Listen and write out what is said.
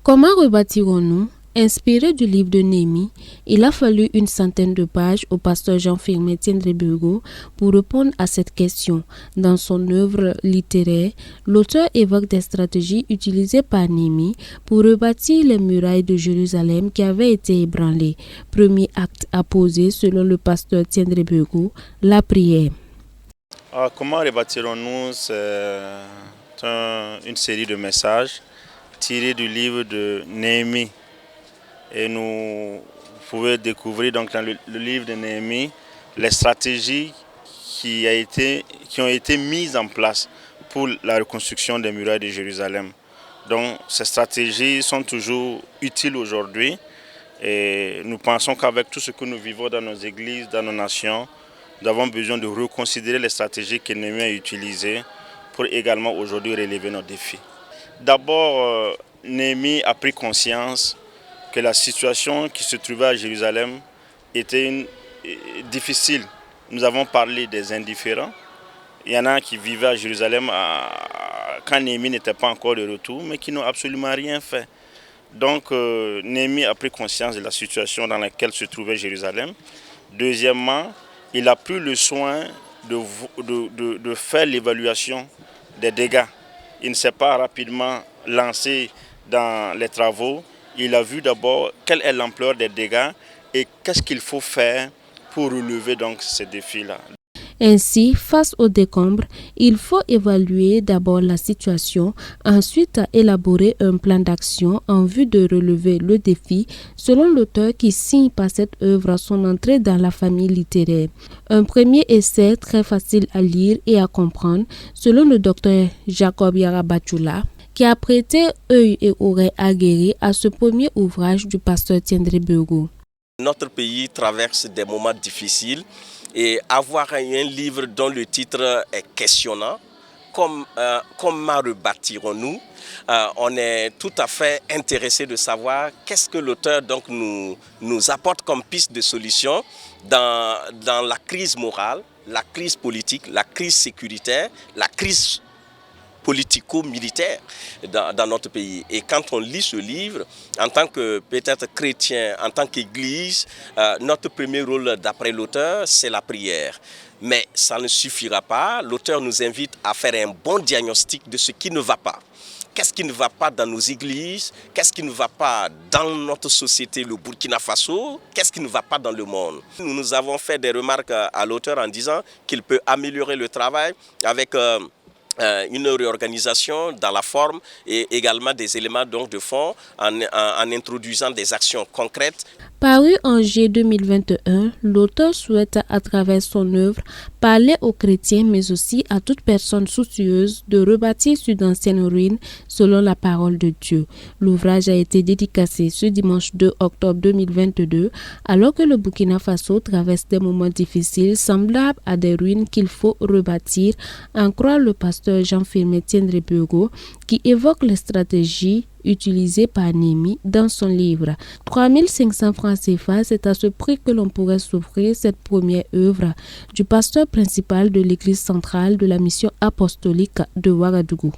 Comment rebâtirons-nous? Inspiré du livre de Néhémie, il a fallu une centaine de pages au pasteur Jean-Firmin Tiendré-Burgo pour répondre à cette question. Dans son œuvre littéraire, l'auteur évoque des stratégies utilisées par Néhémie pour rebâtir les murailles de Jérusalem qui avaient été ébranlées. Premier acte à poser, selon le pasteur Tiendré-Burgo, la prière. Comment rebâtirons-nous? C'est une série de messages tirés du livre de Néhémie. Et vous découvrir donc dans le livre de Néhémie les stratégies qui ont été mises en place pour la reconstruction des murailles de Jérusalem. Donc ces stratégies sont toujours utiles aujourd'hui et nous pensons qu'avec tout ce que nous vivons dans nos églises, dans nos nations, nous avons besoin de reconsidérer les stratégies que Néhémie a utilisées pour également aujourd'hui relever nos défis. D'abord, Néhémie a pris conscience que la situation qui se trouvait à Jérusalem était difficile. Nous avons parlé des indifférents. Il y en a qui vivaient à Jérusalem quand Néhémie n'était pas encore de retour, mais qui n'ont absolument rien fait. Donc Néhémie a pris conscience de la situation dans laquelle se trouvait Jérusalem. Deuxièmement, il a pris le soin de faire l'évaluation des dégâts. Il ne s'est pas rapidement lancé dans les travaux. Il a vu d'abord quelle est l'ampleur des dégâts et qu'est-ce qu'il faut faire pour relever donc ces défis-là. Ainsi, face aux décombres, il faut évaluer d'abord la situation, ensuite élaborer un plan d'action en vue de relever le défi, selon l'auteur qui signe par cette œuvre son entrée dans la famille littéraire. Un premier essai très facile à lire et à comprendre, selon le docteur Jacob Yarabatchoula, qui a prêté œil et oreille aguerris à ce premier ouvrage du pasteur Tiendré-Burgo. Notre pays traverse des moments difficiles et avoir un livre dont le titre est questionnant, comment rebâtirons-nous? On est tout à fait intéressé de savoir qu'est-ce que l'auteur donc nous apporte comme piste de solution dans la crise morale, la crise politique, la crise sécuritaire, la crise politico-militaire dans notre pays. Et quand on lit ce livre, en tant que peut-être chrétien, en tant qu'église, notre premier rôle d'après l'auteur, c'est la prière. Mais ça ne suffira pas. L'auteur nous invite à faire un bon diagnostic de ce qui ne va pas. Qu'est-ce qui ne va pas dans nos églises? Qu'est-ce qui ne va pas dans notre société, le Burkina Faso? Qu'est-ce qui ne va pas dans le monde? Nous avons fait des remarques à l'auteur en disant qu'il peut améliorer le travail avec une réorganisation dans la forme et également des éléments donc de fond en introduisant des actions concrètes. Paru en juillet 2021, l'auteur souhaite à travers son œuvre parler aux chrétiens mais aussi à toute personne soucieuse de rebâtir sur d'anciennes ruines selon la parole de Dieu. L'ouvrage a été dédicacé ce dimanche 2 octobre 2022 alors que le Burkina Faso traverse des moments difficiles semblables à des ruines qu'il faut rebâtir, en croire le pasteur Jean-Firmin Tiendré-Burgo qui évoque les stratégies utilisé par Néhémie dans son livre. 3500 francs CFA, c'est à ce prix que l'on pourrait s'offrir cette première œuvre du pasteur principal de l'église centrale de la mission apostolique de Ouagadougou.